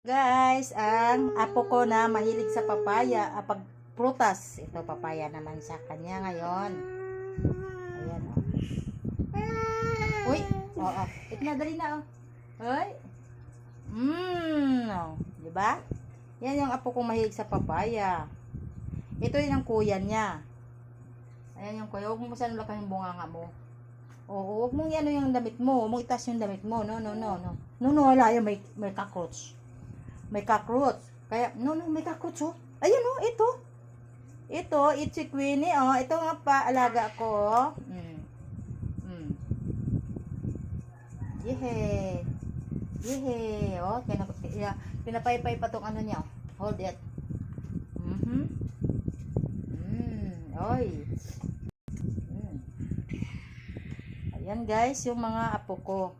Guys, ang apo ko na mahilig sa papaya, pag prutas, ito papaya naman sa kanya ngayon. Ayan, oh. Uy, oo, ito na, dali na, oh. Uy, oh. Diba? Yan yung apo kong mahilig sa papaya. Ito yun ang kuya niya. Ayan yung kuya, huwag mo masyadong lakahin yung bunganga mo. Oo, huwag mong yan yung damit mo, huwag mong itas yung damit mo, no, wala yan, may cockroach. May cockroach. Kaya, may cockroach, oh. Ayun, oh, ito. Ito, itchy Queenie, oh. Ito nga pa, alaga ko, oh. Yehe. Yehe. Oh, pinapaypay pa tong ano niya, oh. Hold it. Oy. Ayan, guys, yung mga apo ko.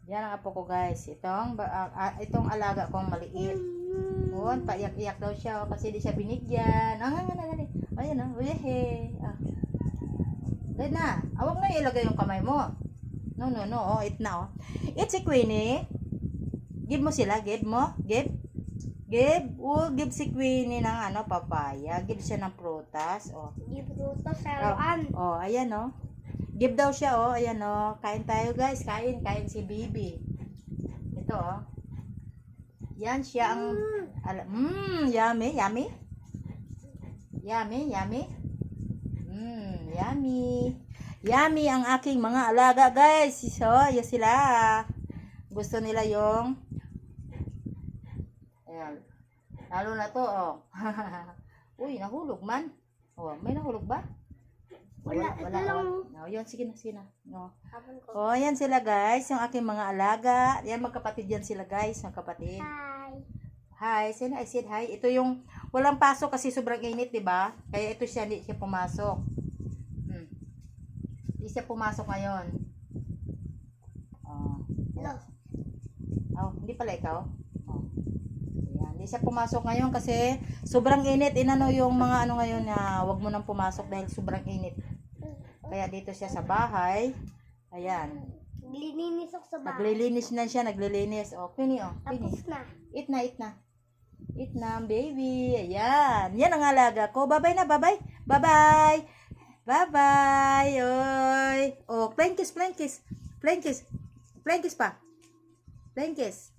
Yan ang apo ko, guys. Itong alaga kong maliit. Doon, paiyak-iyak daw siya kasi di siya binigyan. Ayan, oh. Uyehe. Dahil na. Awag na ilagay yung kamay mo. No. Oh, it na, oh. It's si Queenie. Give mo sila. Give mo. Give. Give si Queenie ng papaya. Give siya ng prutas. Oh. Give prutas, saruan. Oh, ayan, oh. Give daw siya, oh. Ayan, oh. Kain tayo, guys. Kain si Bibi. Ito, oh. Yan siya ang yummy. Yummy ang aking mga alaga, guys. So, yan sila. Gusto nila yung ayan. Lalo na to, oh. Uy, nahulog man. Oh, may nahulog ba? Wala. No, yun, sige na. No. Oh, yan sila, guys. Yung aking mga alaga. Yan, magkapatid yan sila, guys. Magkapatid. Hi. I said hi. Ito yung walang pasok kasi sobrang init, di ba? Kaya ito siya, hindi siya pumasok. Hindi siya pumasok ngayon. Oh, hindi pala ikaw. Oh. Ayan, hindi siya pumasok ngayon kasi sobrang init. Inano yung mga ngayon na wag mo nang pumasok dahil sobrang init. Kaya dito siya sa bahay. Ayan. Naglilinis ako sa bahay. Naglilinis na siya, naglilinis. Oh, Queenie, oh. Tapos na. Eat na, baby. Ayan. Yan ang alaga ko. Bye-bye na, bye-bye. Bye-bye. Bye-bye. Oy. Oh, plain kiss pa. Plain kiss.